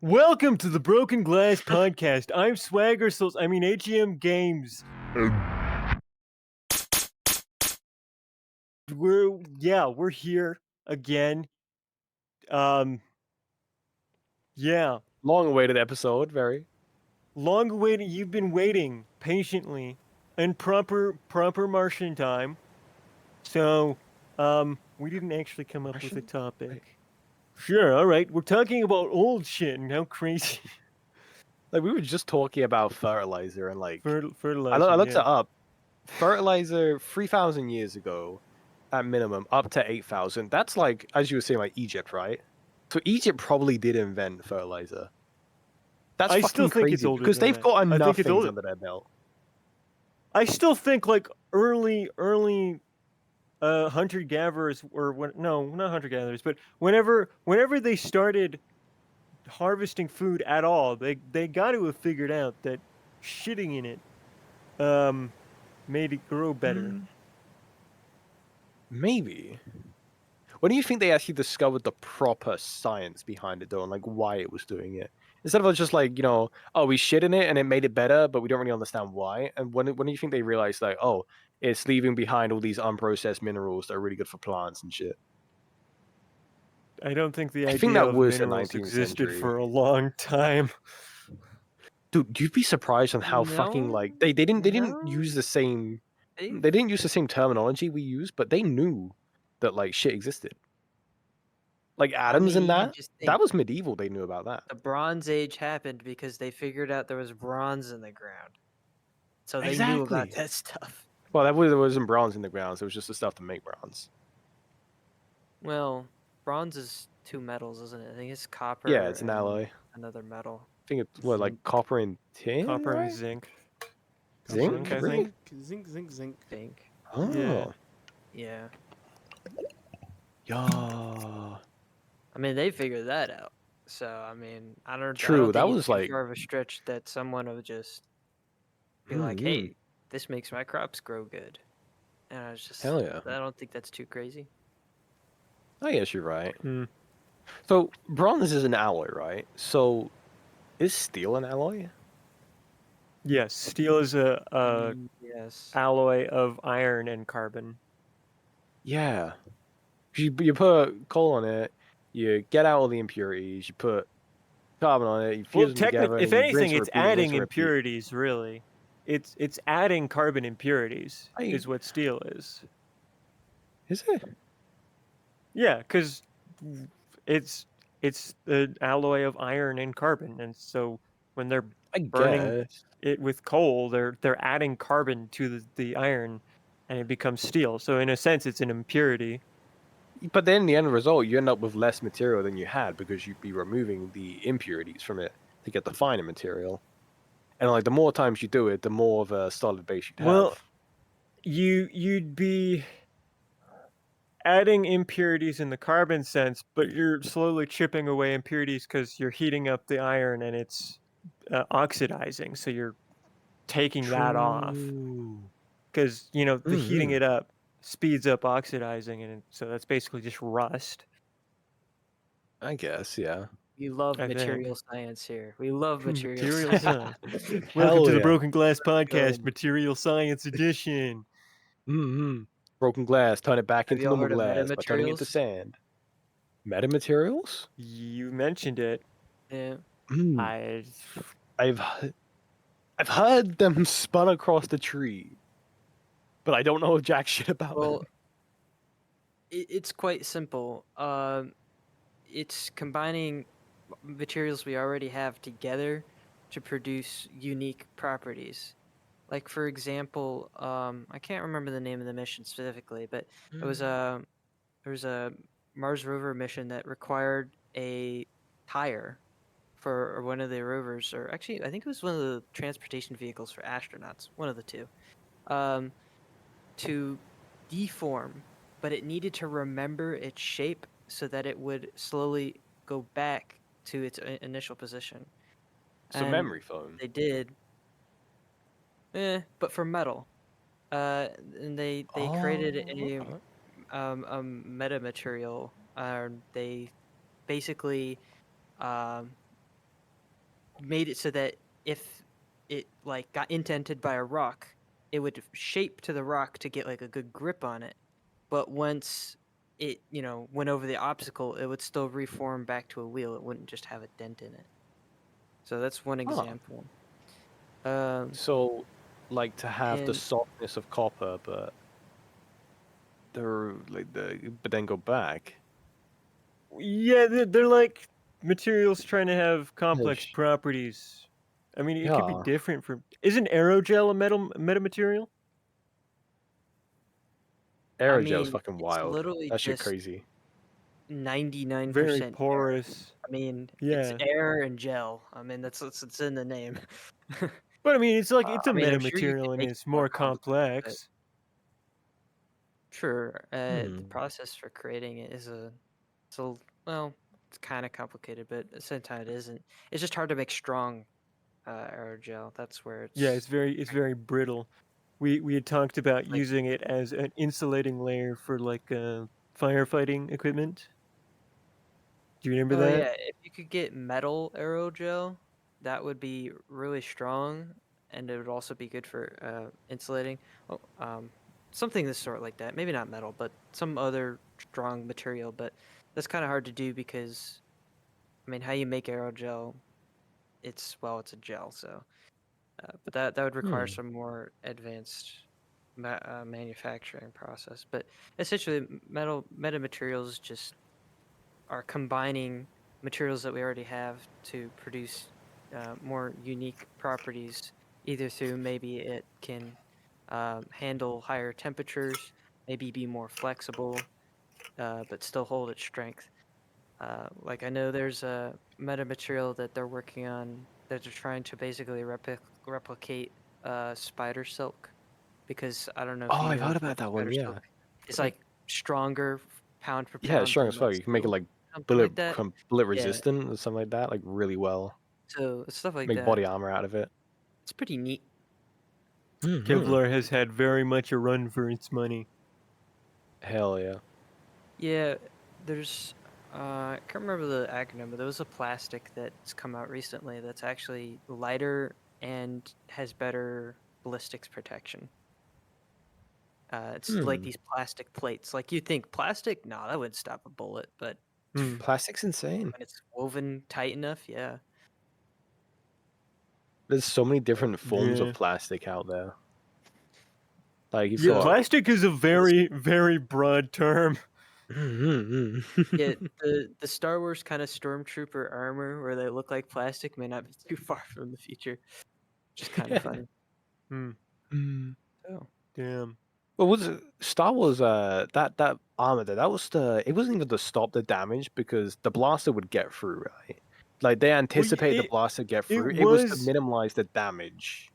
Welcome to the Broken Glass Podcast. I'm Swagger Souls. I mean AGMGames. We're here again. Yeah. Long-awaited episode, very. Long awaited. You've been waiting patiently in proper Martian time. So, we didn't actually come up with a topic. Right. Sure, all right. We're talking about old shit and how crazy. Like, we were just talking about fertilizer and, like... fertilizer, I looked yeah. it up. Fertilizer, 3,000 years ago, at minimum, up to 8,000. That's, like, as you were saying, like, Egypt, right? So Egypt probably did invent fertilizer. That's I fucking still think it's crazy, older because than they've that. got I enough think it's things older. under their belt. I still think like early hunter gatherers no, not hunter gatherers, but whenever they started harvesting food at all, they got to have figured out that shitting in it made it grow better. Maybe. When do you think they actually discovered the proper science behind it, though, and like why it was doing it? Instead of just like, oh, we shit in it and it made it better, but we don't really understand why. And when do you think they realized, like, oh, it's leaving behind all these unprocessed minerals that are really good for plants and shit? I don't think the I think idea that of was the minerals 19th existed century. for a long time. Dude, you'd be surprised on how fucking like they didn't use the same they didn't use the same terminology we use, but they knew that like shit existed. Like atoms and that was medieval. They knew about that. The Bronze Age happened because they figured out there was bronze in the ground. So they knew about that stuff. Well, there wasn't bronze in the ground, so it was just the stuff to make bronze. Well, bronze is two metals, isn't it? I think it's copper. Yeah, it's an and alloy. Another metal. I think it's what, like copper and tin, Copper right? and zinc. Zinc, I really? think. Zinc. Oh, Yeah. yeah. I mean, they figured that out. So I mean, I don't. True, I don't that think was it's too like far of a stretch that someone would just be like, "Hey, this makes my crops grow good," and I was just, hell yeah. I don't think that's too crazy. I guess you're right. Hmm. So bronze is an alloy, right? So is steel an alloy? Yes, steel is a yes. alloy of iron and carbon. Yeah. You put coal on it, you get out all the impurities, you put carbon on it, you fuse them together, If and you anything, rinse and it's repeat, rinse adding and repeat. impurities. Really, it's adding carbon impurities is what steel is. Is it? Yeah, because it's the alloy of iron and carbon, and so when they're burning it with coal, they're adding carbon to the iron, and it becomes steel. So in a sense, it's an impurity. But then the end result, you end up with less material than you had because you'd be removing the impurities from it to get the finer material. And like the more times you do it, the more of a solid base you'd have. Well, you'd be adding impurities in the carbon sense, but you're slowly chipping away impurities because you're heating up the iron and it's oxidizing. So you're taking that off because the heating it up speeds up oxidizing, and so that's basically just rust. I guess, yeah. You love material science here. We love material science. Welcome to the Broken Glass Podcast, Material Science Edition. Broken glass, turn it back into normal glass by turning it metamaterials? into sand. Metamaterials? You mentioned it. Yeah. I've heard them spun across the tree, but I don't know jack shit about them. It's quite simple. It's combining materials we already have together to produce unique properties. Like for example, I can't remember the name of the mission specifically, but it was there was a Mars rover mission that required a tire for one of the rovers, or actually I think it was one of the transportation vehicles for astronauts, one of the two, to deform, but it needed to remember its shape so that it would slowly go back to its initial position. So memory foam. They did. But for metal. And they created a meta material. They basically made it so that if it like got indented by a rock, it would shape to the rock to get like a good grip on it. But once it, went over the obstacle, it would still reform back to a wheel. It wouldn't just have a dent in it. So that's one Huh. example. Um, So, like to have the and softness of copper, but but then go back. Yeah, they're like materials trying to have complex Ish. properties. I mean, it could be Yeah. different from. Isn't aerogel a metamaterial? I Aerogel's mean, fucking it's wild. literally That shit just crazy. 99% Very air. porous. I mean, it's Yeah, air and gel. I mean, that's it's in the name. but I mean, it's like it's a I mean, I'm sure you could metamaterial and make it it's more more complicated, but complex. sure, the Hmm. process for creating it is well, it's kind of complicated, but at the same time, it isn't. It's just hard to make strong aerogel. That's where Yeah, it's it's very brittle. We had talked about like, using it as an insulating layer for like firefighting equipment. Do you remember oh that? yeah, if you could get metal aerogel, that would be really strong, and it would also be good for insulating. Oh, something this sort like that. Maybe not metal, but some other strong material. But that's kind of hard to do because, I mean, how you make aerogel, it's a gel, so. But that would require Hmm. some more advanced manufacturing process. But essentially, metamaterials just are combining materials that we already have to produce more unique properties, either through maybe it can handle higher temperatures, maybe be more flexible, but still hold its strength. Like I know there's a metamaterial that they're working on that they're trying to basically replicate spider silk, because I don't know if Oh, you I've know, heard but about that one. spider Yeah. silk is like stronger pound for Yeah, it's pound strong than as like fuck. You can make it steel, like something like that. bullet Yeah, resistant or something like that. Like really well. so stuff like Make that. body armor out of it. It's pretty neat. Hmm. Kevlar has had very much a run for its money. Hell yeah. Yeah, there's I can't remember the acronym, but there was a plastic that's come out recently that's actually lighter and has better ballistics protection. It's like Hmm. these plastic plates. Like you think plastic? No, that wouldn't stop a bullet. But Hmm. Plastic's insane. when it's woven tight enough, yeah. There's so many different forms of Yeah. plastic out there. Like you've Yeah, Well, got. plastic is a this- very, very broad term. yeah, the Star Wars kind of stormtrooper armor where they look like plastic may not be too far from the future. Just kind of Yeah. funny. Hmm. Hmm. Oh, Damn. Well, was it Star Wars? That armor there. That was it wasn't even to stop the damage because the blaster would get through, right? Like they Well, anticipated the blaster get it through. It was to was minimize the damage.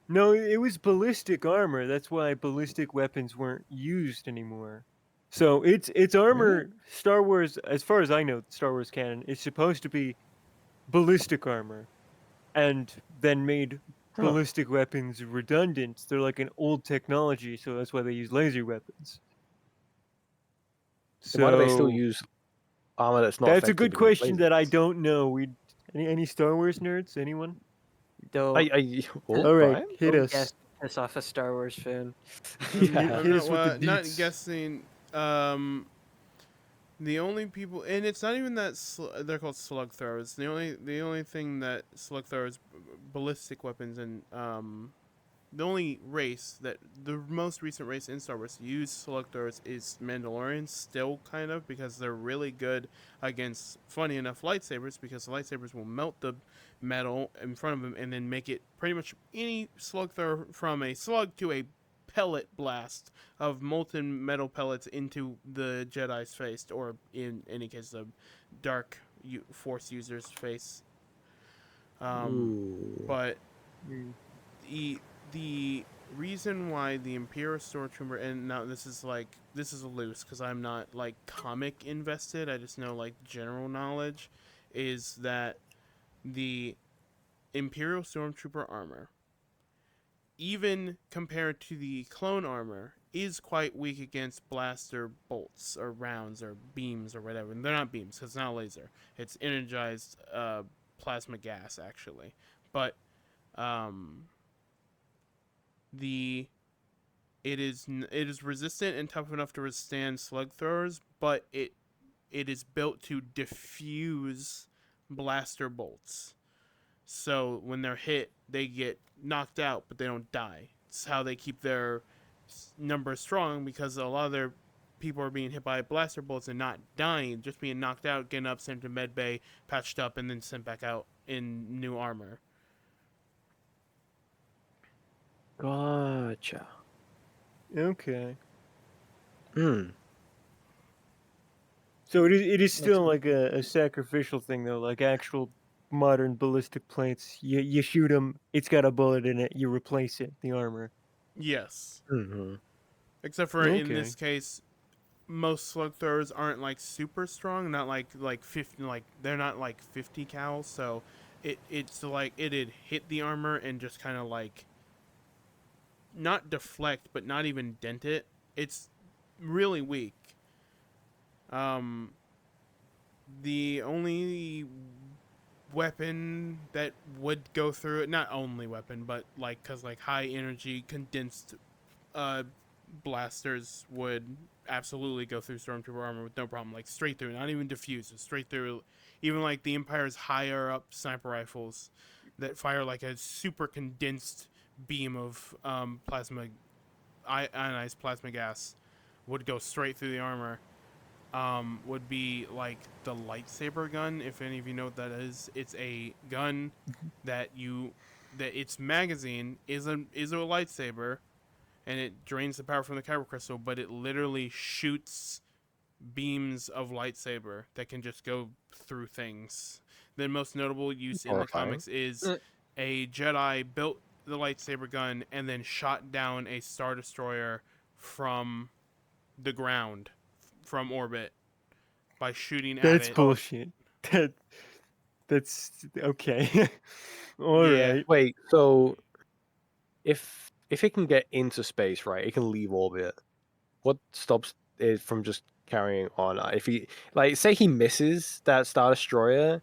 no, it was ballistic armor. That's why ballistic weapons weren't used anymore. So it's Really? armor. Star Wars, as far as I know, Star Wars canon is supposed to be ballistic armor, and then made Huh. ballistic weapons redundant. They're like an old technology, so that's why they use laser weapons. Then why do they still So use armor that's not that's a effective good against question that I lasers? don't know. We any Star Wars nerds? Anyone? don't Oh, All right, Brian? hit don't us. guess piss off a Star Wars fan. Yeah. Hit I'm not us with the not deets. guessing. The only people, and it's not even that they're called slug throwers. The only thing that slug throwers, ballistic weapons, and the only race that the most recent race in Star Wars to use slug throwers is Mandalorians, still kind of, because they're really good against, funny enough, lightsabers, because the lightsabers will melt the metal in front of them and then make it pretty much any slug thrower, from a slug to a pellet blast of molten metal pellets into the Jedi's face, or in any case, the dark Force user's face. Ooh. But Mm. the reason why the Imperial Stormtrooper, and now this is loose because I'm not like comic invested, I just know like general knowledge, is that the Imperial Stormtrooper armor, even compared to the clone armor, is quite weak against blaster bolts or rounds or beams or whatever. And they're not beams because it's not a laser. It's energized plasma gas actually, but the it is resistant and tough enough to withstand slug throwers, but it is built to diffuse blaster bolts. So when they're hit, they get knocked out, but they don't die. It's how they keep their numbers strong, because a lot of their people are being hit by blaster bolts and not dying, just being knocked out, getting up, sent to med bay, patched up, and then sent back out in new armor. Gotcha. Okay. Hmm. So it is still Makes like a sacrificial thing though, like actual modern ballistic plates. You shoot them, it's got a bullet in it. You replace it, the armor. Yes. Mm-hmm. Except for in Okay. this case, most slug throwers aren't like super strong, not like 50, like they're not like 50 cal, so it's like it'd hit the armor and just kind of like not deflect, but not even dent it. It's really weak. The only weapon that would go through it, not only weapon, but like, cause like high energy condensed blasters would absolutely go through stormtrooper armor with no problem, like straight through, not even diffuse, straight through. Even like the Empire's higher up sniper rifles that fire like a super condensed beam of ionized plasma gas would go straight through the armor. Would be like the lightsaber gun. If any of you know what that is, it's a gun that its magazine is a lightsaber, and it drains the power from the kyber crystal, but it literally shoots beams of lightsaber that can just go through things. The most notable use in the Horrifying. comics is a Jedi built the lightsaber gun and then shot down a Star Destroyer from the ground, from orbit, by shooting at That's it. bullshit. That's okay. All Yeah. right. Wait, so if it can get into space, right, it can leave orbit. What stops it from just carrying on? If he, like, say he misses that Star Destroyer,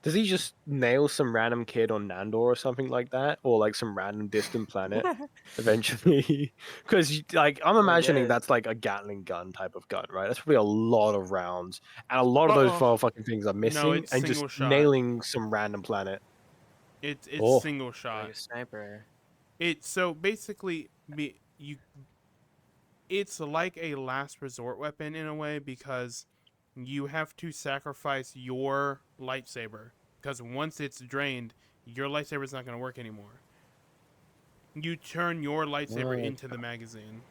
does he just nail some random kid on Nandor or something like that, or like some random distant planet eventually? Because like I'm imagining guess. that's like a Gatling gun type of gun, right? That's probably a lot of rounds, and a lot of those motherfucking things are missing, it's and just single shot. nailing some random planet. It's Oh. single Like shot. a sniper. So basically it's like a last resort weapon in a way, because you have to sacrifice your lightsaber, because once it's drained, your lightsaber is not going to work anymore. You turn your lightsaber What? into the magazine.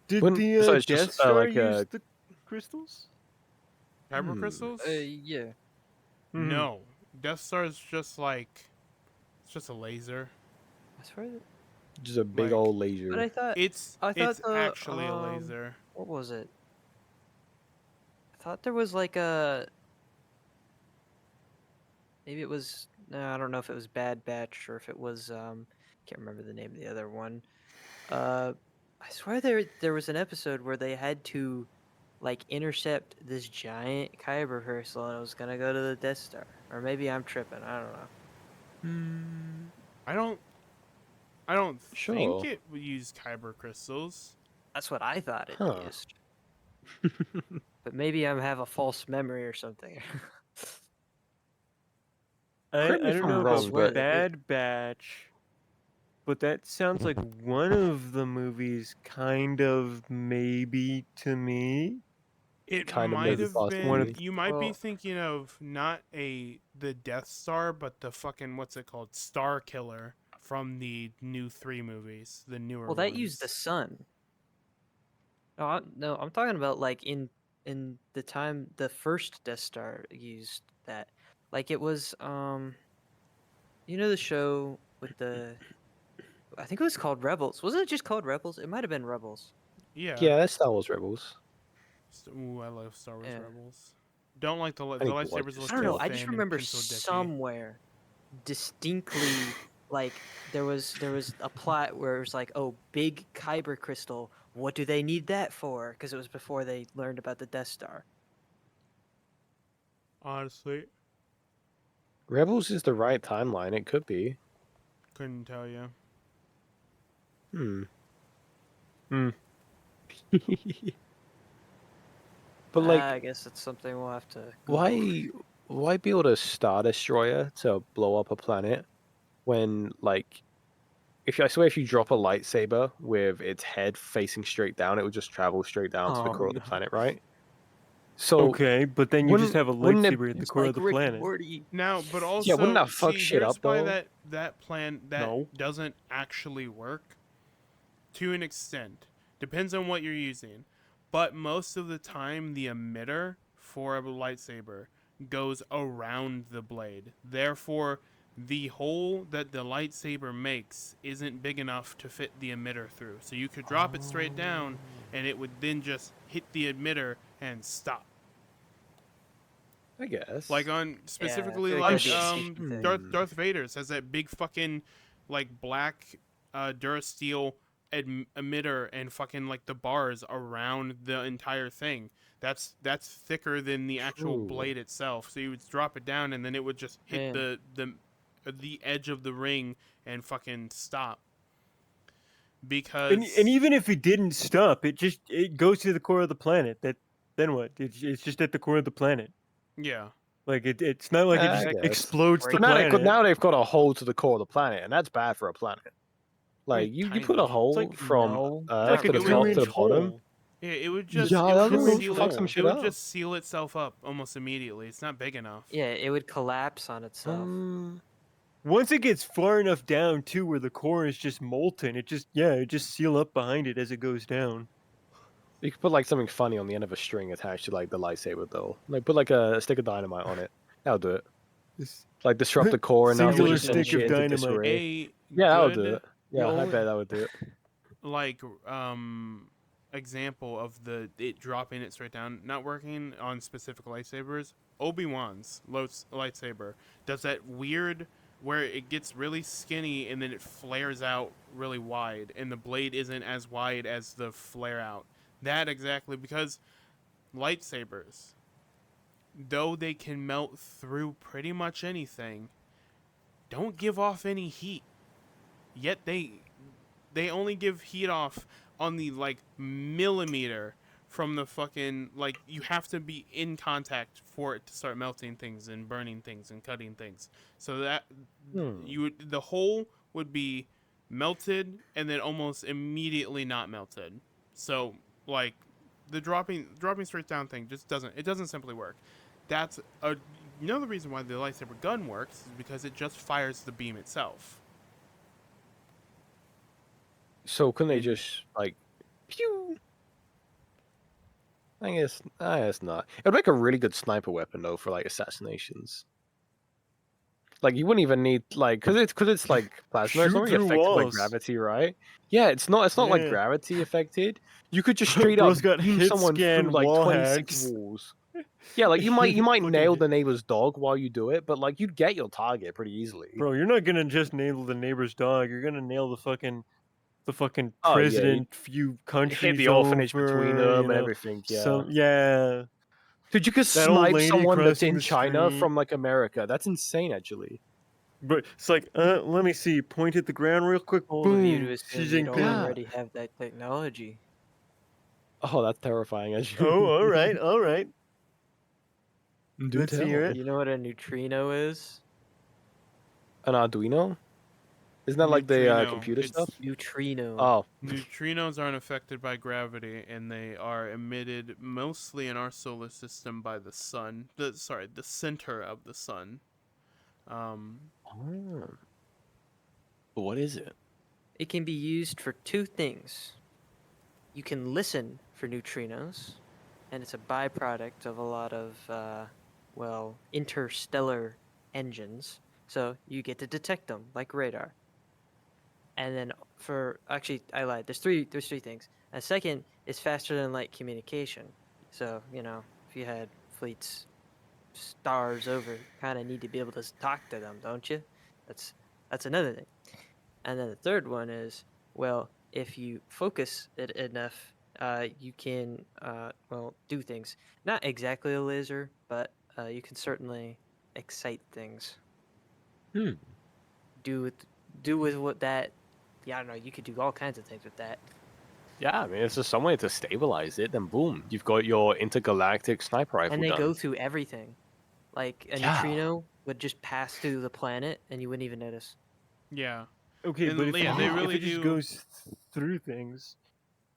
Did When- the so it's Death just, Star like, use the crystals? Kyber crystals? Yeah. Mhm. No. Death Star is just like, it's just a laser. I swear. Just a big Like, old laser. But I thought. It's I thought the, actually a laser. What was it? I thought there was like a. Maybe it was. No, I don't know if it was Bad Batch or if it was. Can't remember the name of the other one. I swear there was an episode where they had to, like, intercept this giant kyber crystal and it was gonna go to the Death Star. Or maybe I'm tripping. I don't know. I don't Sure. think it would use kyber crystals. That's what I thought it Huh. used. But maybe I have a false memory or something. I Correct me if don't I'm know wrong, about but- Bad Batch, but that sounds like one of the movies, kind of, maybe, to me. It Kind of might maybe have possibly. been. You might be Well- thinking of not the Death Star, but the fucking, what's it called, Star Killer from the new 3 movies, the newer Well, that used the ones. sun. No, I'm talking about like in the time the first Death Star used that. Like it was you know the show with the I think it was called Rebels. Wasn't it just called Rebels? It might have been Rebels. Yeah. Yeah, that's Star Wars Rebels. Ooh, I love Star Wars Yeah. Rebels. Don't like the need to watch lightsabers it. look I don't know. too I just thin and remember pencil dicky. somewhere distinctly like there was a plot where it was like, oh, big kyber crystal what do they need that for? Because it was before they learned about the Death Star. Honestly, Rebels is the right timeline. It could be. couldn't tell you. Hmm. But like, I guess it's something we'll have to Google. why build a Star Destroyer to blow up a planet when, like, I swear if you drop a lightsaber with its head facing straight down, it would just travel straight down to the Oh, core of the no. planet, right? So Okay, but then you just have a wouldn't it lightsaber at the It's core like of the Rick and planet. Morty. Now, but yeah, wouldn't also, that fuck see, shit here's up why though? that plan No. doesn't actually work to an extent. Depends on what you're using. But most of the time, the emitter for a lightsaber goes around the blade. Therefore, the hole that the lightsaber makes isn't big enough to fit the emitter through. So you could drop it straight down, and it would then just hit the emitter and stop. I guess. Like on Yeah, I specifically feel like that'd be a safety thing. Darth Vader's has that big fucking like black Durasteel emitter and fucking like the bars around the entire thing. That's thicker than the actual True. blade itself. So you would drop it down and then it would just hit Man. the edge of the ring and fucking stop. And Because even if it didn't stop, it goes to the core of the planet. Then what? It's just at the core of the planet. yeah. Like it's not like it I just guess. explodes the But planet. Now they've got a hole to the core of the planet, and that's bad for a planet. Like you put a tiny. hole like- from No, Earth Like to a the not top to really. the 2-inch bottom. hole. Yeah, it would just Yeah, it that would would just seal fuck some it shit would up. just seal itself up almost immediately. It's not big enough. Yeah, it would collapse on itself. Once it gets far enough down too, where the core is just molten, it just seal up behind it as it goes down. You could put like something funny on the end of a string attached to like the lightsaber though. Like put like a stick of dynamite on it. That'll do it. This Like disrupt the core and that'll singular really send stick shit of into dynamite. disarray. A Yeah, that'll do good it. Yeah, I only- bet that would do it. like example of it dropping it straight down not working on specific lightsabers. Obi-Wan's lightsaber does that weird where it gets really skinny and then it flares out really wide and the blade isn't as wide as the flare out. That exactly because lightsabers, though they can melt through pretty much anything, don't give off any heat. Yet they only give heat off on the like millimeter from the fucking like you have to be in contact for it to start melting things and burning things and cutting things. So that the hole would be melted and then almost immediately not melted. So like the dropping straight down thing just doesn't simply work. That's another reason why the lightsaber gun works is because it just fires the beam itself. So couldn't they just like pew? I guess not. It would make a really good sniper weapon though for like assassinations. Like you wouldn't even need like because it's like plasma. It's Shoot not really through affected by walls. gravity, right? Yeah, it's not like Yeah. gravity affected. You could just straight up Bro's got beam hit someone scan through like wall 26 hacks. walls. Yeah, like you might Fucking nail hit- the neighbor's dog while you do it, but like you'd get your target pretty easily. Bro, you're not gonna just nail the neighbor's dog. You're gonna nail the fucking Oh, yeah, president. Few countries hit the orphanage between over, them and everything. Yeah. yeah. Dude, you could That old snipe lady someone that's crossing in the China street. from like America. That's insane, actually. But it's like, let me see. Point at the ground real quick. Bold of you to Boom. assume Xi they'd Jinping. already have that technology. Oh, that's terrifying, actually. Oh, all right, all right. Do Let's hear tell. it. You know what a neutrino is? An Arduino? Isn't that like the Neutrino, computer it's- stuff? Neutrino. Oh, Neutrinos aren't affected by gravity, and they are emitted mostly in our solar system by the sun. The center of the sun. What is it? It can be used for two things. You can listen for neutrinos, and it's a byproduct of a lot of, interstellar engines. So you get to detect them like radar. And then I lied. There's three things. And second is faster than light communication. So if you had fleets, stars over, kind of need to be able to talk to them, don't you? That's another thing. And then the third one is, if you focus it enough, you can do things. Not exactly a laser, but you can certainly excite things. Hmm. Do with what that. Yeah, I don't know. You could do all kinds of things with that. Yeah, I mean, if there's some way to stabilize it, then boom, you've got your intergalactic sniper rifle And they done. go through everything. Like a Yeah. neutrino would just pass through the planet, and you wouldn't even notice. Yeah. Okay, And but if, yeah, it, they just, if really it just do. goes through things,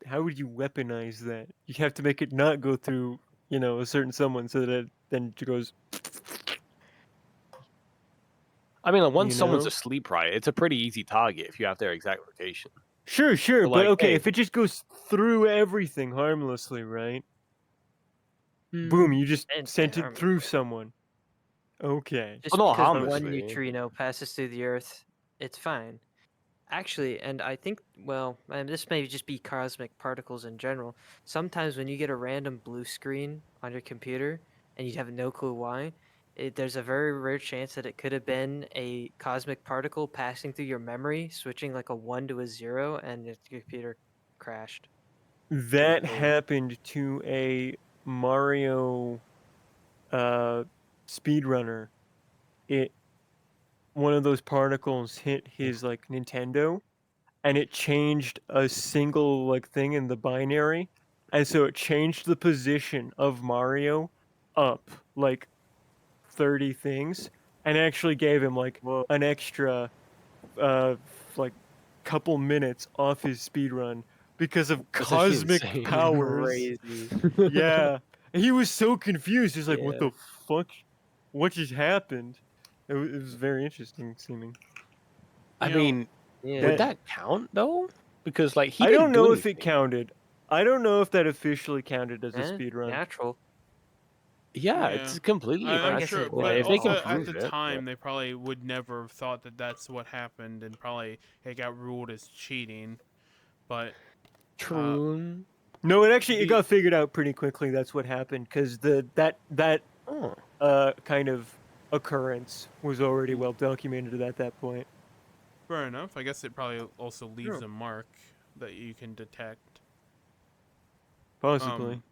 how would you weaponize that? You have to make it not go through, a certain someone so that it then it goes. I mean, like, once You someone's know? asleep, right, it's a pretty easy target if you have their exact location. Sure, But but like, okay, hey, if it just goes through everything harmlessly, right? Boom, hmm, you just And sent it through harmlessly. someone. Okay. Just no, because one harmlessly. neutrino passes through the Earth, it's fine. Actually, and I think, and this may just be cosmic particles in general. Sometimes when you get a random blue screen on your computer and you have no clue why, there's a very rare chance that it could have been a cosmic particle passing through your memory, switching like a 1 to a 0, and your computer crashed. That Pretty cool. happened to a Mario speedrunner. One of those particles hit his like Nintendo and it changed a single like thing in the binary, and so it changed the position of Mario up like 30 things, and actually gave him like Whoa. an extra like couple minutes off his speed run because of That's actually cosmic insane. powers. Crazy. Yeah, he was so confused. He's like, "What Yeah. the fuck? What just happened?" It was very interesting seeming. I You know, mean, Yeah. would That that count though? Because like he I didn't don't do know if it anything. counted. I don't know if that officially counted as a speed run. Natural. Yeah, Yeah. it's completely I I'm guess natural. sure, it Like, but did if they also can fall. at prove the it, time they probably would never have thought that that's what happened, and probably it got ruled as cheating. But true. No, it the got figured out pretty quickly. That's what happened because that Oh. kind of occurrence was already well documented at that point. fair enough. I guess it probably also leaves True. a mark that you can detect. Possibly.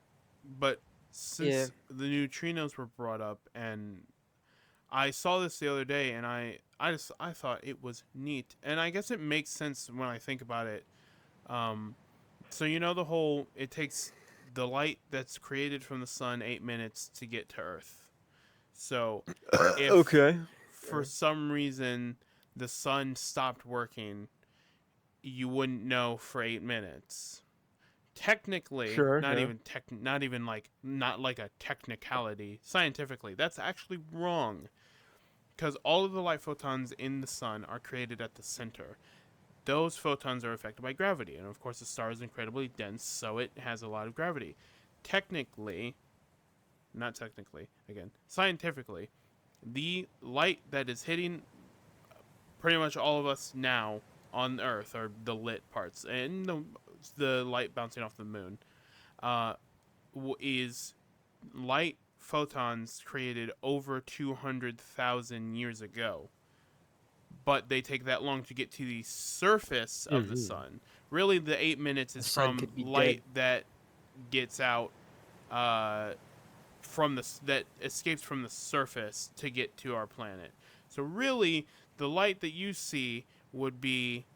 But since the neutrinos were brought up, and I saw this the other day, and I thought it was neat, and I guess it makes sense when I think about it. So the whole it takes the light that's created from the sun 8 minutes to get to Earth. So if Okay. for some reason the sun stopped working, you wouldn't know for 8 minutes. Technically, Sure. not Yeah. even not like a technicality. Scientifically, that's actually wrong, because all of the light photons in the sun are created at the center. Those photons are affected by gravity, and of course the star is incredibly dense, so it has a lot of gravity. Technically, not technically, again, scientifically, the light that is hitting pretty much all of us now on Earth are the lit parts, and the light bouncing off the moon uh, is light photons created over 200,000 years ago. But they take that long to get to the surface of the sun. Really, the 8 minutes is The sun from could be light dead. that gets out that escapes from the surface to get to our planet. So really, the light that you see would be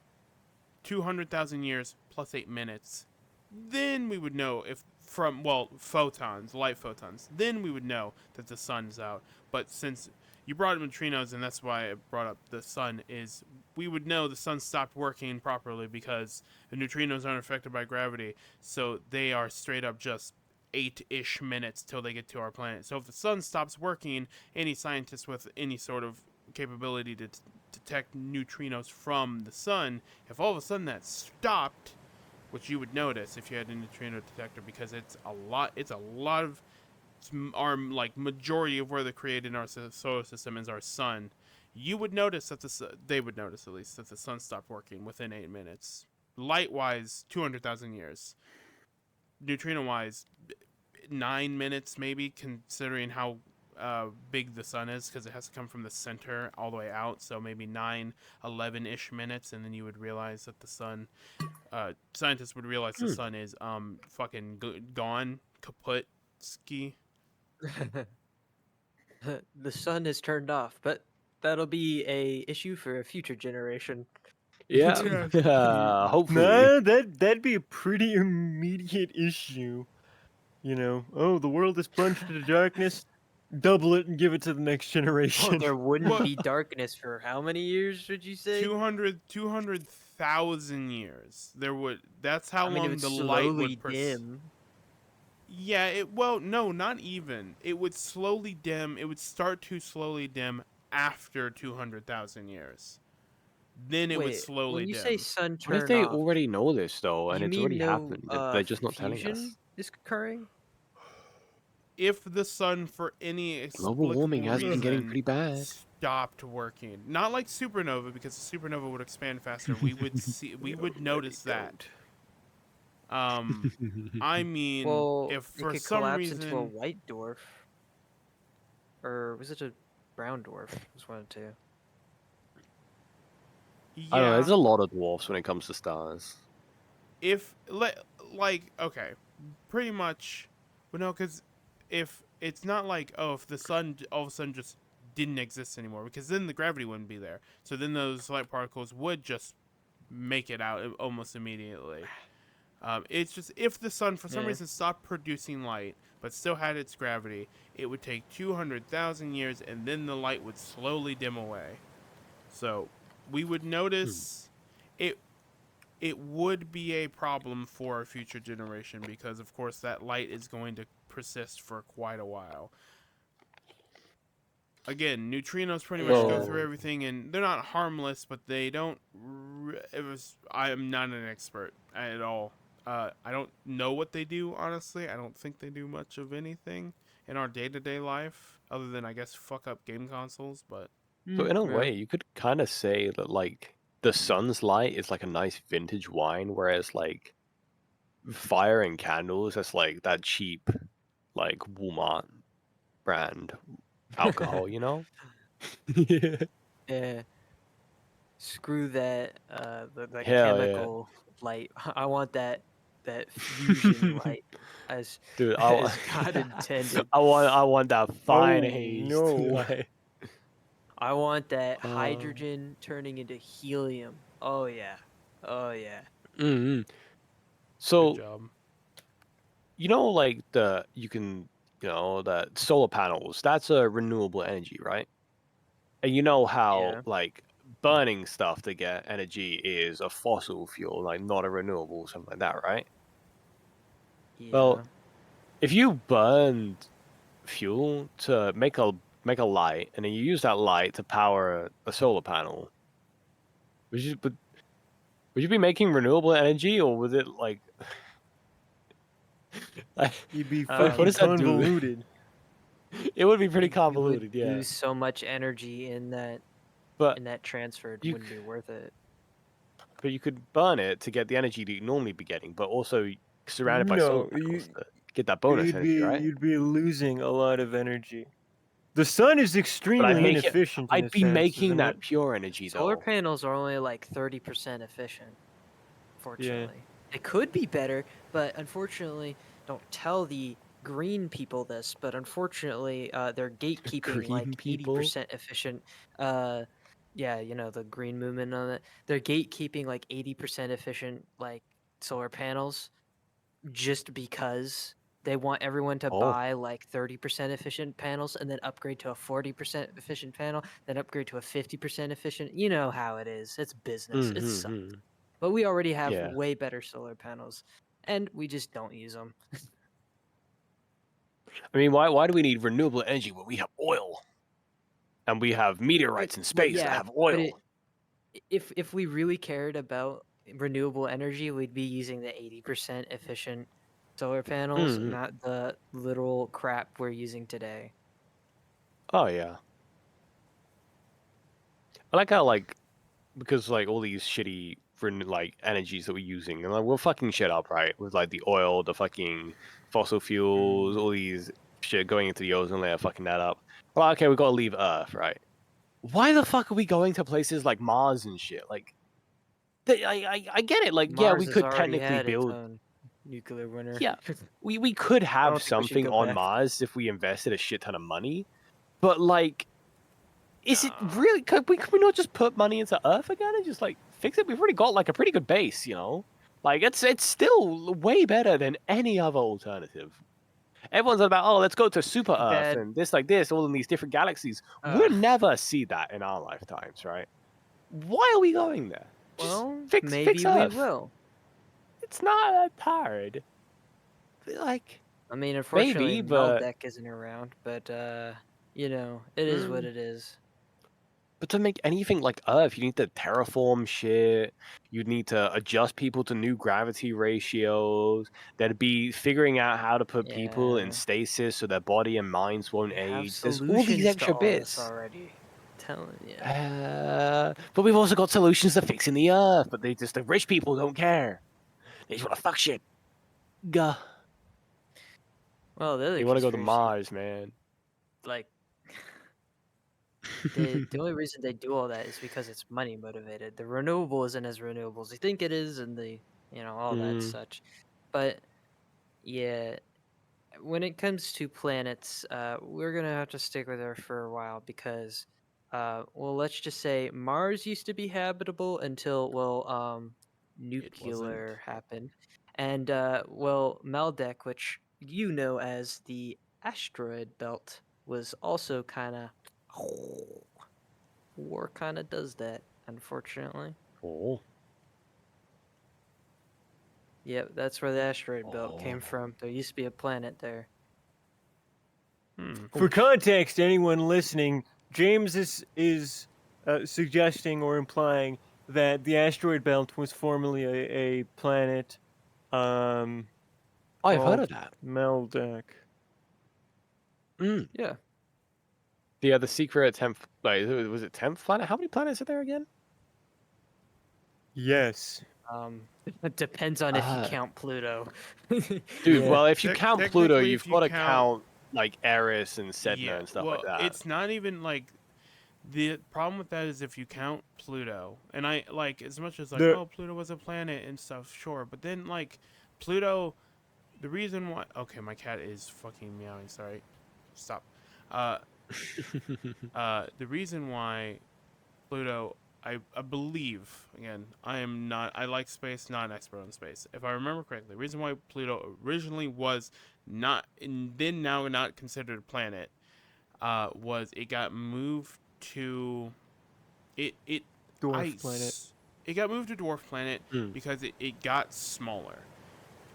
200,000 years plus 8 minutes. Then we would know if photons, light photons. Then we would know that the sun's out. But since you brought up neutrinos, and that's why I brought up the sun, is we would know the sun stopped working properly because the neutrinos aren't affected by gravity, so they are straight up just 8-ish minutes till they get to our planet. So if the sun stops working, any scientist with any sort of capability to detect neutrinos from the sun, if all of a sudden that stopped, which you would notice if you had a neutrino detector, because it's a lot of our like majority of where they're created in our solar system is our sun. You would notice that they would notice at least that the sun stopped working within 8 minutes. Light wise, 200,000 years. Neutrino wise, 9 minutes maybe, considering how big the sun is, because it has to come from the center all the way out. So maybe 9-11-ish minutes, and then you would realize that the sun. Scientists would realize the sun is fucking gone, kaput, ski. The sun is turned off, but that'll be a issue for a future generation. Yeah. Hopefully. Nah, that'd be a pretty immediate issue. You know, oh, the world is plunged into darkness. Double it and give it to the next Well, generation. there wouldn't Well- be darkness for how many years would you say? 200,000 years. There would. That's how I mean, it long would the light slowly would dim. Yeah, no, not even. It would slowly dim. It would start to slowly dim after 200,000 years. Then it would Wait, slowly when you dim. say sun What turn if they off, already know this though, and you it's mean already no, happened? They're just not telling us. fusion is occurring? If the sun, for any Global warming has been getting reason, pretty bad. stopped working, not like supernova, because the supernova would expand faster. We would we would notice that. I mean, Well, if it for could some collapse into a reason, white dwarf, or was it a brown dwarf? Was one of the two. I don't know. yeah, There's a lot of dwarfs when it comes to stars. if okay, pretty much, but no, because if it's not like, oh, if the sun all of a sudden just didn't exist anymore, because then the gravity wouldn't be there, so then those light particles would just make it out almost immediately. It's just if the sun for some Yeah. reason stopped producing light but still had its gravity, it would take 200,000 years, and then the light would slowly dim away. So we would notice it. It would be a problem for a future generation, because of course that light is going to persist for quite a while. Again, neutrinos pretty much go through Well- everything, and they're not harmless, but they don't. I am not an expert at all. I don't know what they do, honestly. I don't think they do much of anything in our day-to-day life, other than, I guess, fuck up game consoles. But So in a Yeah. way, you could kind of say that like the sun's light is like a nice vintage wine, whereas like fire and candles, that's like that cheap, like Walmart brand alcohol, you know? Yeah. Yeah. Screw that. The Hell yeah. chemical light. I want that fusion light, as Dude, as God intended. I want that fine Oh, haze. no. Like, I want that Uh. hydrogen turning into helium. Oh yeah. Oh yeah. mm-hmm. good So job. you know, like that solar panels, that's a renewable energy, right? And you know how Yeah. like burning stuff to get energy is a fossil fuel, like not a renewable, something like that, right? Yeah. Well, if you burned fuel to make a light, and then you use that light to power a solar panel, would you be making renewable energy, or was it like You'd be What fucking does that do? convoluted. it would be pretty You would convoluted, yeah. Lose so much energy in that But transfer. It you wouldn't be worth it. you could burn it to get the energy that you'd normally be getting, but also surrounded by solar No, panels to get that bonus energy, right? you'd be losing a lot of energy. The sun is extremely make it- inefficient. in I'd a be sense, making isn't that it? pure energy Solar though. panels are only like 30% efficient. Fortunately, they could be better, but unfortunately, don't tell the green people this. But unfortunately, they're gatekeeping like Green people? 80% efficient. Yeah, you know the green movement on it. They're gatekeeping like 80% efficient like solar panels, just because they want everyone to Oh. buy like 30% efficient panels and then upgrade to a 40% efficient panel, then upgrade to a 50% efficient. You know how it is. It's business. It sucks. Mhm. But we already have Yeah. way better solar panels, and we just don't use them. I mean, why do we need renewable energy when we have oil? And we have meteorites in space that have oil. If we really cared about renewable energy, we'd be using the 80% efficient solar panels, Mhm. not the literal crap we're using today. Oh yeah. I like how because like all these shitty like energies that we're using, and like we're fucking shit up, right? With like the oil, the fucking fossil fuels, all these shit going into the ozone layer, fucking that up. Well, okay, we gotta leave Earth, right? Why the fuck are we going to places like Mars and shit? Like, I get it. Like, yeah, Mars we has could already technically had its build. own nuclear winter. Yeah, we could I have don't think we should something go on back. Mars if we invested a shit ton of money. But like, is it Nah. really? Could we not just put money into Earth again and just like fix it? We've already got like a pretty good base, you know. Like it's still way better than any other alternative. Everyone's about, oh, let's go to Super Too Earth bad. and this like this, all in these different galaxies. Uh, We'll never see that in our lifetimes, right? Why are we going there? Just well, fix maybe we Earth. will. It's not that hard. Like I mean, unfortunately, maybe, but Meldeck isn't around, but you know, it is what it is. But to make anything like Earth, you need to terraform shit. You'd need to adjust people to new gravity ratios. There'd be figuring out how to put people in Yeah. stasis so their body and minds won't We have age. There's all these solutions to extra all this bits. already. Telling you. But we've also got solutions to fixing the Earth. But the rich people don't care. They just want to fuck shit. Gah. Well, the other They want to go to conspiracy, Mars, man. like, the only reason they do all that is because it's money motivated. The renewable isn't as renewable as you think it is, and all that such. But yeah, when it comes to planets, we're gonna have to stick with Earth for a while because, well, let's just say Mars used to be habitable until nuclear happened, and well, Maldek, which you know as the asteroid belt, was also kind of war kind of does that, unfortunately. Oh. Yep, that's where the asteroid belt came from. There used to be a planet there. For context, anyone listening, James is suggesting or implying that the asteroid belt was formerly a planet. I've heard called of that. Meldeck. Yeah. Yeah, the secret 10th. Like, was it 10th planet? How many planets are there again? Yes. It depends on if you count Pluto. Dude, Yeah. well, if you count Pluto, Technically, you've if you got to count- count like Eris and Sedna and stuff well, like that. it's not even like the problem with that is if you count Pluto, and I like as much as like The- oh Pluto was a planet and stuff, sure, but then like Pluto, the reason why my cat is fucking meowing. Sorry, stop. The reason why Pluto, I believe, again, I like space, not an expert on space. If I remember correctly, the reason why Pluto originally was not, and then now not considered a planet, was it got moved to, Dwarf planet. It got moved to dwarf planet Mm. because it got smaller.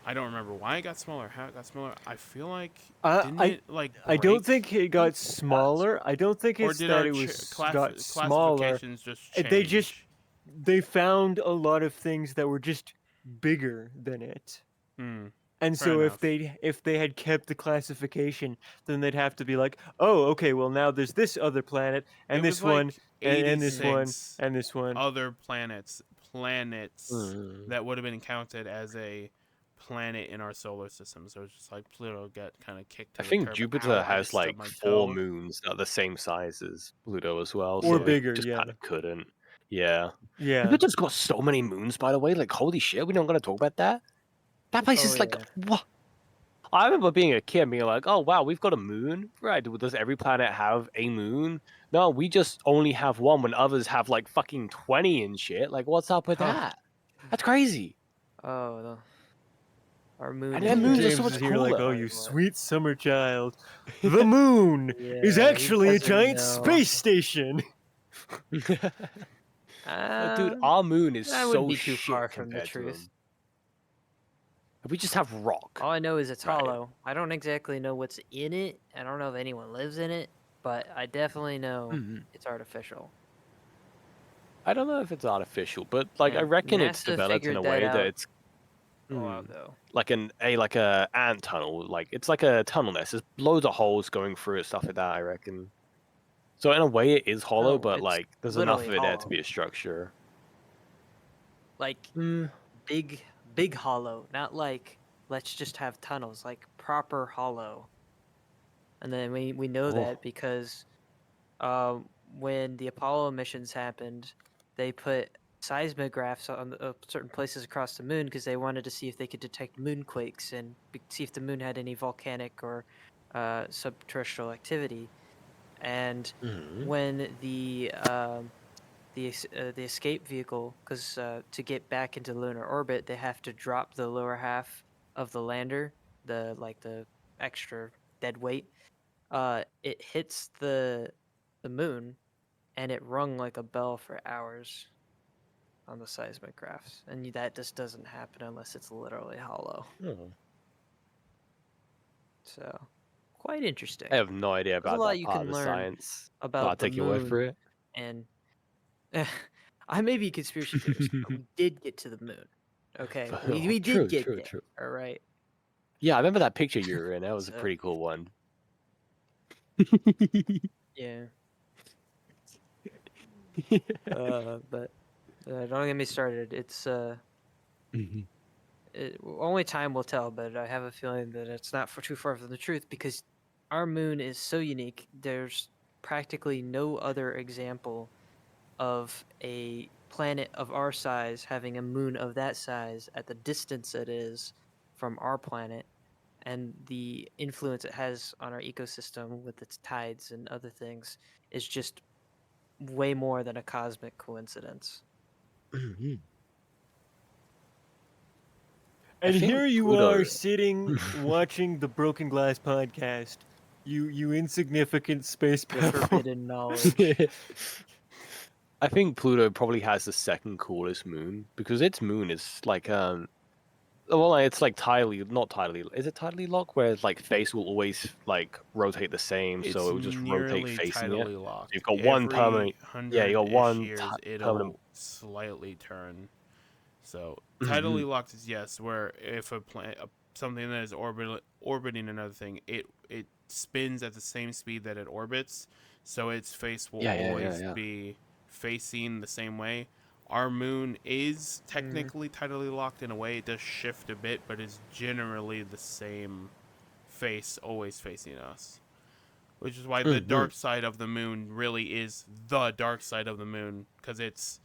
I don't remember why it got smaller, how it got smaller. I feel like didn't it like I don't break? think it got smaller. I don't think Or it's did that our it was got smaller. classifications just change? They found a lot of things that were just bigger than it. Hmm. And Fair so enough. if they had kept the classification, then they'd have to be like, oh, okay, well now there's this other planet and It this was one like and this one 86 and this one. other planets Mm. that would have been counted as a planet in our solar system. So it's just like Pluto got kind of kicked to I the think curb. Jupiter Ow, I has just stubbed like my 4 toe. moons that are the same size as Pluto as well. Or So bigger, it just yeah. kind of couldn't. Yeah. Yeah. Jupiter's got so many moons, by the way. Like, holy shit, we don't gotta talk about that. That place Oh, is like, yeah. what? I remember being a kid being like, oh, wow, we've got a moon. Right. Does every planet have a moon? No, we just only have one when others have like fucking 20 and shit. Like, what's up with Huh. that? That's crazy. Oh, our moon. And is their moons are very James so much is here like, cooler. oh, you what? sweet summer child. The moon is Yeah, he actually a doesn't giant know. space station. Dude, our moon is that wouldn't so be too shit far from the compared to truth. them. We just have rock. All I know is it's Right. hollow. I don't exactly know what's in it. I don't know if anyone lives in it, but I definitely know Mhm. it's artificial. I don't know if it's artificial, but like I And reckon it's NASA developed in a figured way that that out it's a while ago. like like a ant tunnel. Like it's like a tunnel nest. There's loads of holes going through it, stuff like that. I reckon. So in a way, it is hollow, No, but it's like there's enough literally of it there to hollow. be a structure. Like big hollow, not like let's just have tunnels. Like proper hollow. and then we know Oh. that because when the Apollo missions happened, they put seismographs on certain places across the moon because they wanted to see if they could detect moonquakes and see if the moon had any volcanic or subterrestrial activity. And Mhm. when the escape vehicle, because to get back into lunar orbit, they have to drop the lower half of the lander, the extra dead weight. It hits the moon, and it rung like a bell for hours on the seismographs, and that just doesn't happen unless it's literally hollow. Oh. So, quite interesting. I have no idea There's a about lot that you part can of the learn science. about I'll the take your word for moon, it. and I may be a conspiracy theorist, but we did get to the moon. Okay, we did get there. True. All right. Yeah, I remember that picture you were in. That was a So, pretty cool one. yeah. But don't get me started. It's only time will tell, but I have a feeling that it's not too far from the truth because our moon is so unique. There's practically no other example of a planet of our size having a moon of that size at the distance it is from our planet, and the influence it has on our ecosystem with its tides and other things is just way more than a cosmic coincidence. Mhm. And think here you Pluto- are sitting watching the Broken Glass podcast. You insignificant space The pebble. forbidden knowledge. I think Pluto probably has the second coolest moon because its moon is like well, it's like not tidally. Is it tidally locked where like face will always like rotate the same, It's so it will just rotate nearly facing it. tidally locked. You've got one Every permanent. Yeah, you got 100-ish one years, permanent. it'll slightly turn. So Mhm. tidally locked is yes, where if something that is orbiting another thing, it spins at the same speed that it orbits, so its face will always Yeah. be facing the same way. Our moon is technically tidally locked in a way. It does shift a bit, but it's generally the same face always facing us. Which is why the dark side of the moon really is the dark side of the moon, because it's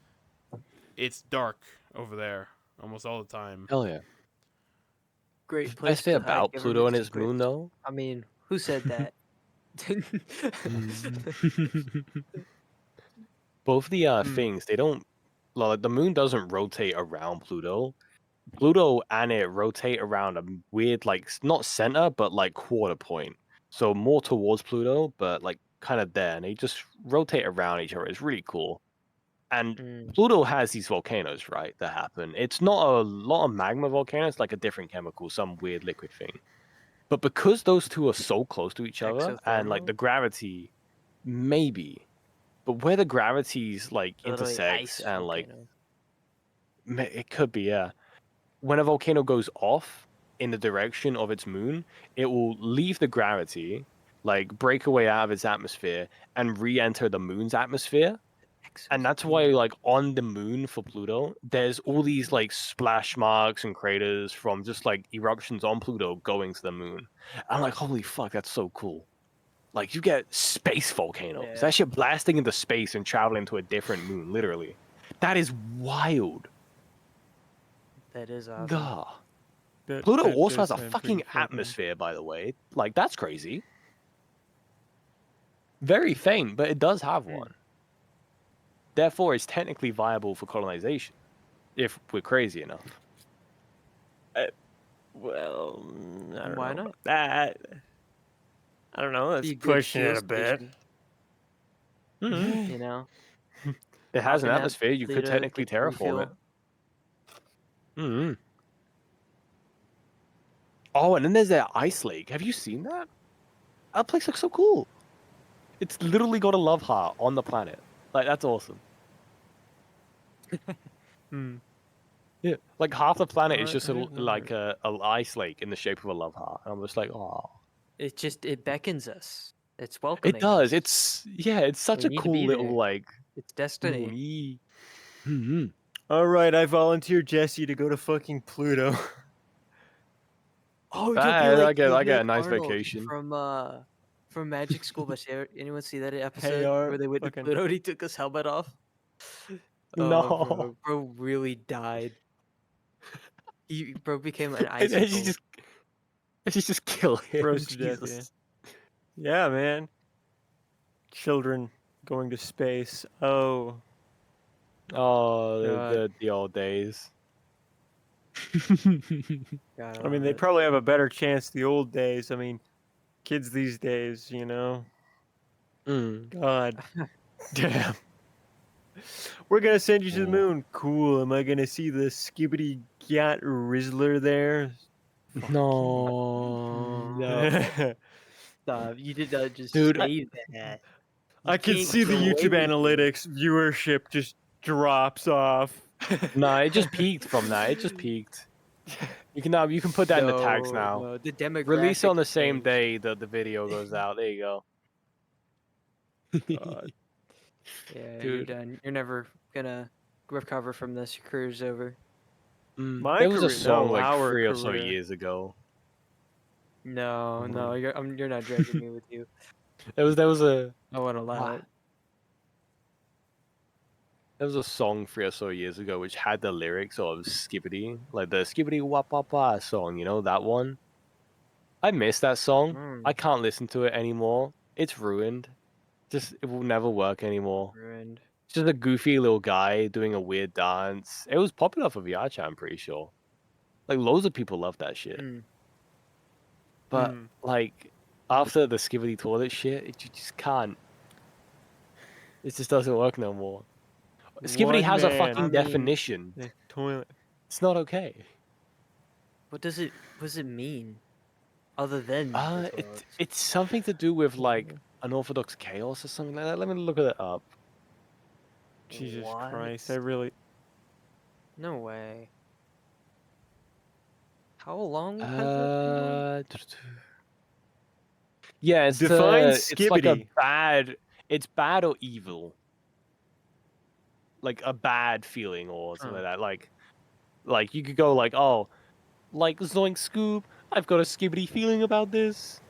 dark over there almost all the time. Hell yeah. Great The place best thing to hide about Pluto government and its moon, secrets. though. I mean, who said that? Both the things they don't. Like the moon doesn't rotate around Pluto. Pluto and it rotate around a weird, like not center, but like quarter point. So more towards Pluto, but like kind of there, and they just rotate around each other. It's really cool. And Mm. Pluto has these volcanoes, right? That happen. It's not a lot of magma volcanoes, like a different chemical, some weird liquid thing. But because those two are so close to each other, and like Exothermal? the gravity, maybe, but where the gravities like Literally intersects ice and like volcano. it could be, yeah. When a volcano goes off in the direction of its moon, it will leave the gravity, like break away out of its atmosphere, and re-enter the moon's atmosphere. And that's why, like, on the moon for Pluto, there's all these like splash marks and craters from just like eruptions on Pluto going to the moon. I'm like, holy fuck, that's so cool. Like, you get space volcanoes. Yeah. That shit blasting into space and traveling to a different moon, literally. That is wild. That is awesome. Duh. Pluto That also does has a sound fucking pretty fucking- atmosphere, by the way. Like, that's crazy. Very faint, but it does have one. Therefore, it's technically viable for colonization, if we're crazy enough. Well, I don't Why know not? about that. I don't know. That's Be a good pushing it fuel a bit. station, Mhm. you know? It has an Hopping at atmosphere. You could Pluto, technically get terraform it. refuel. Mhm. Oh, and then there's that ice lake. Have you seen that? That place looks so cool. It's literally got a love heart on the planet. Like, that's awesome. Yeah, like half the planet is just like a ice lake in the shape of a love heart. And I'm just like, oh. It beckons us. It's welcoming. It does. us. It's such We a need to cool be little there. like. It's destiny. Mm-hmm. All right, I volunteer Jesse to go to fucking Pluto. Oh, I get a nice Nick vacation. from from Magic School Bus. Anyone see that Hey, episode Art, where they went to fucking Pluto and he took his helmet off? No. Bro really died. Bro became an And then icicle. she just kill him. Froze to death, Jesus. yeah, man. Children going to space. Oh, Oh, God. the old days. God, I mean, they probably have a better chance the old days. I mean, kids these days, you know. Mm. God damn. We're gonna send you to the Oh. moon. Cool. Am I gonna see the skibbity gat Rizzler there? No. No. Stop. You did not just Dude, say that. You I can can't see the get away YouTube with it. analytics. Viewership just drops off. no, it just peaked from that. It just peaked. You can put that in the tags now. No, the demographics Release it on the same changed. day that the video goes out. There you go. God. Yeah, you're Dude. done. You're never gonna recover from this. Your career's over. My There was a career- song no, like our 3 or so career. years ago. No, no, you're not dragging me with you. There was a I won't allow it. There was a song 3 or so years ago which had the lyrics of Skibbity, like the Skibbity Wap Wap Wah song, you know, that one. I miss that song. Mm, I can't listen to it anymore. It's ruined. Just, it will never work anymore. ruined. It's just a goofy little guy doing a weird dance. It was popular for VR chat, I'm pretty sure. Like, loads of people love that shit. Mm. But, Mm. like, after the Skibbity toilet shit, you just can't. It just doesn't work no more. Skibbity One has a man. fucking I mean- definition. The toilet. It's not okay. What does it mean? Other than the toilets? It's something to do with like unorthodox chaos or something like that. Let me look it up. Jesus What? Christ! I really. No way. How long has that been? Yeah, it's Define it's like a skibbity. bad. It's bad or evil. Like a bad feeling or something like that. Like you could go like, oh, like Zoink Scoop. I've got a skibbity feeling about this.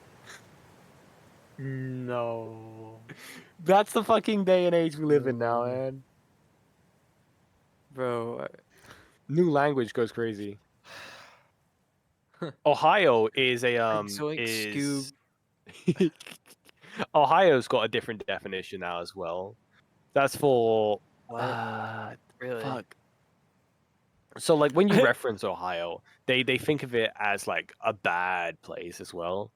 No. That's the fucking day and age we live in now, No. man. Bro, New language goes crazy. Ohio is a Zoink is Ohio's got a different definition now as well. That's for what? Really? fuck. So like when you reference Ohio, they think of it as like a bad place as well.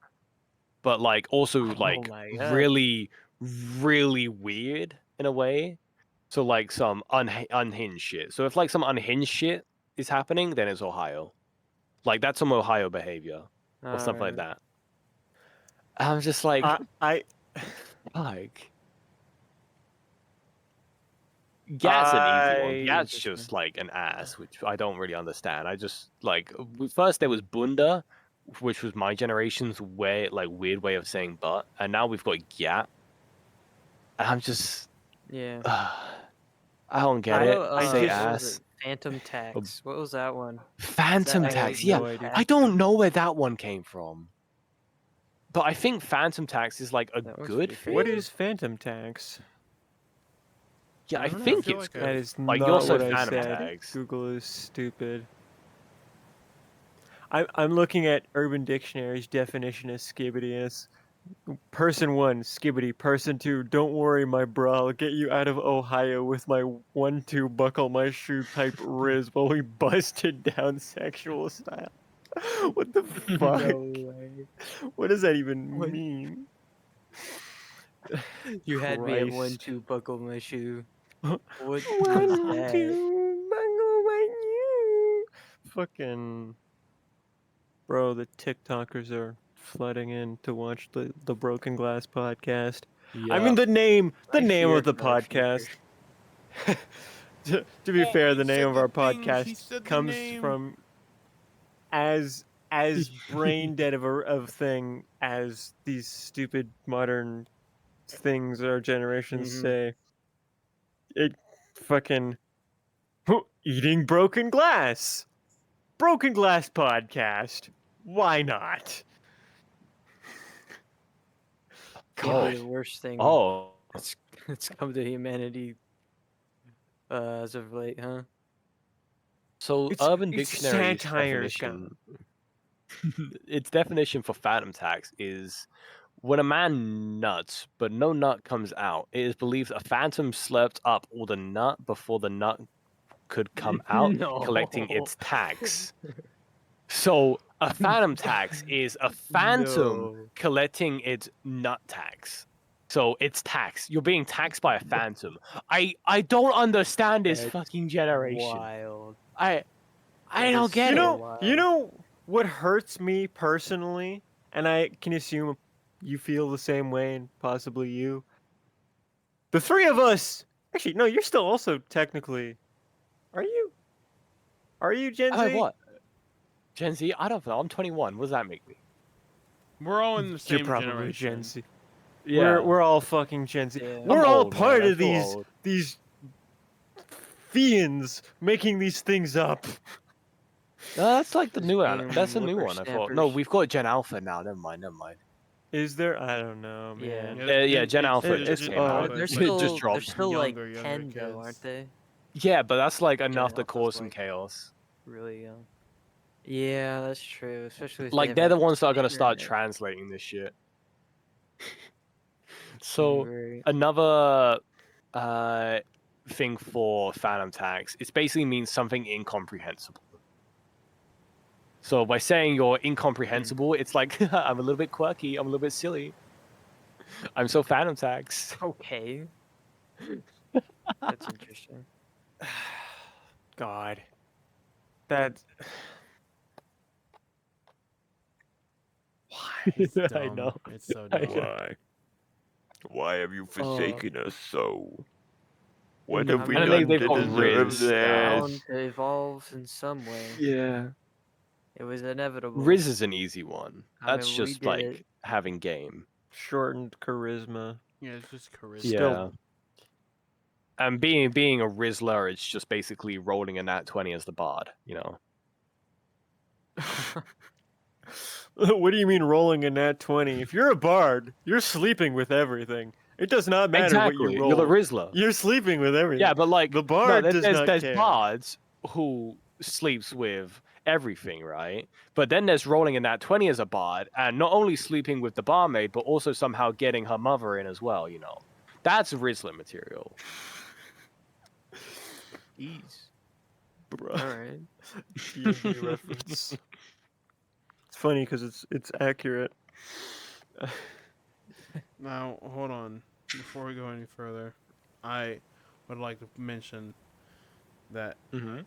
But like also like my God. really really weird in a way. So like some unhinged shit. So if like some unhinged shit is happening, then it's Ohio. Like that's some Ohio behavior or something like that. I'm just like, like, Gat's an easy one. Gat's just like an ass, which I don't really understand. I just like first there was Bunda, which was my generation's weird way of saying butt, and now we've got Gat. And I'm just, Yeah. I don't get it. I say what was ass. it? Phantom Tax. What was that one? Phantom That Tax. like Yeah, no idea. I don't know where that one came from. But I think Phantom Tax is like a That one's good pretty thing. What is Phantom Tax? Yeah, I don't know, I think feel it's like good. That is Like, not you'll say what I Phantom said. Tags. Google is stupid. I'm looking at Urban Dictionary's definition of skibbity. And it's person 1, skibbity. Person 2, don't worry, my bro. I'll get you out of Ohio with my 1-2 buckle my shoe type riz while we busted down sexual style. What the fuck? way. What does that even What? mean? You had me at Christ. 1-2 buckle my shoe. What was 1-2 that? buckle my shoe. Fucking bro, the TikTokers are flooding in to watch the Broken Glass podcast. I mean the name I of fear the for our podcast. future. to be fair, he the name said of the our thing, he podcast said the comes name. from as brain dead of thing as these stupid modern things our generations Mhm. say. It fucking eating broken glass. Broken Glass podcast. Why not? Probably the worst thing Oh. it's come to humanity as of late, huh? So It's- Urban it's Dictionary's satire, definition, its definition for phantom tax is when a man nuts, but no nut comes out. It is believed a phantom slurped up all the nut before the nut could come out, collecting its tax. So a phantom tax is a phantom No. collecting its nut tax. So it's tax. You're being taxed by a phantom. I don't understand this That's fucking generation. Wild. I That don't is get You it. know, you know what hurts me personally, and I can assume you feel the same way, and possibly you. The three of us. Actually, no, you're still also technically. Are you? Are you Gen Z? What? Gen Z? I don't know. I'm 21. What does that make me? We're all in the You're same probably generation. Gen Z. We're all fucking Gen Z. Yeah. We're I'm all old, man. part I of feel these old. fiends making these things up. No, that's like the Just new being one. That's a new one. I thought. No, whippersnappers. we've got Gen Alpha now. Never mind. Never mind. Is there? I don't know, Yeah. man. Yeah, Gen Alpha it's- just it's- came oh, out. They're Just still, dropped. they're still like Younger 10 though, aren't kids. they? Yeah, but that's like enough to Alpha's cause some like- chaos. Really young. Yeah, that's true. Especially if they Like have, they're the like, ones that are gonna start internet. translating this shit. So Right. another thing for phantom tax, it basically means something incomprehensible. So by saying you're incomprehensible, it's like I'm a little bit quirky, I'm a little bit silly. I'm so phantom tax. Okay. That's interesting. God, that. It's I dumb. know. It's so I dumb. know. Why? Why have you forsaken us so? What have have we we And done they've to got deserve Riz this? Bound to evolve in some way. Yeah. It was inevitable. Riz is an easy one. I That's mean, we just did like it. having game. Shortened charisma. Yeah, it's just charisma. Still- And being a Rizzler, it's just basically rolling a nat 20 as the bard, you know. What do you mean rolling a nat 20? If you're a bard, you're sleeping with everything. It does not matter what you roll. You're the Rizzler. You're sleeping with everything. Yeah, but like the bard does there's, not there's care. bards who sleeps with everything, right? But then there's rolling a nat 20 as a bard, and not only sleeping with the barmaid, but also somehow getting her mother in as well, you know. That's Rizzler material. Jeez. Bro. All right. D&D reference. It's funny because it's accurate. Now, hold on. Before we go any further, I would like to mention that Mm-hmm.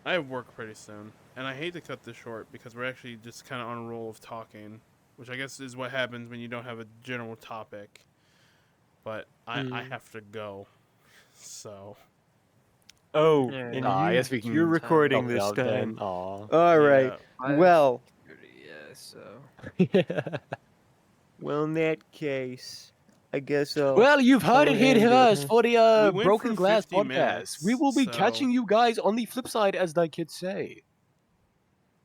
I have work pretty soon, and I hate to cut this short because we're actually just kind of on a roll of talking, which I guess is what happens when you don't have a general topic. But I have to go, so. Oh, Yeah. and I guess we can you're recording help this out time. then. Aw. All right. Yeah. Well, Yeah. So. well, in that case, I guess I'll. Well, you've heard Oh, it here and, first for the we went Broken for Glass 50 podcast. minutes, We will be so- catching you guys on the flip side, as the kids say.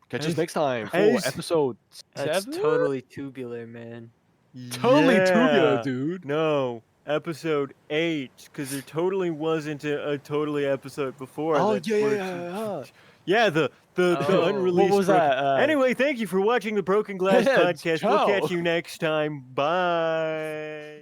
Catch us As- next time for as- episode That's 7. totally tubular, man. Totally tubular, Yeah. dude. No, episode 8, because there totally wasn't a totally episode before. Oh that yeah, were- yeah. Yeah, the Oh. unreleased. What was Broken- that? Anyway, thank you for watching the Broken Glass Yeah, podcast. We'll ciao. catch you next time. Bye.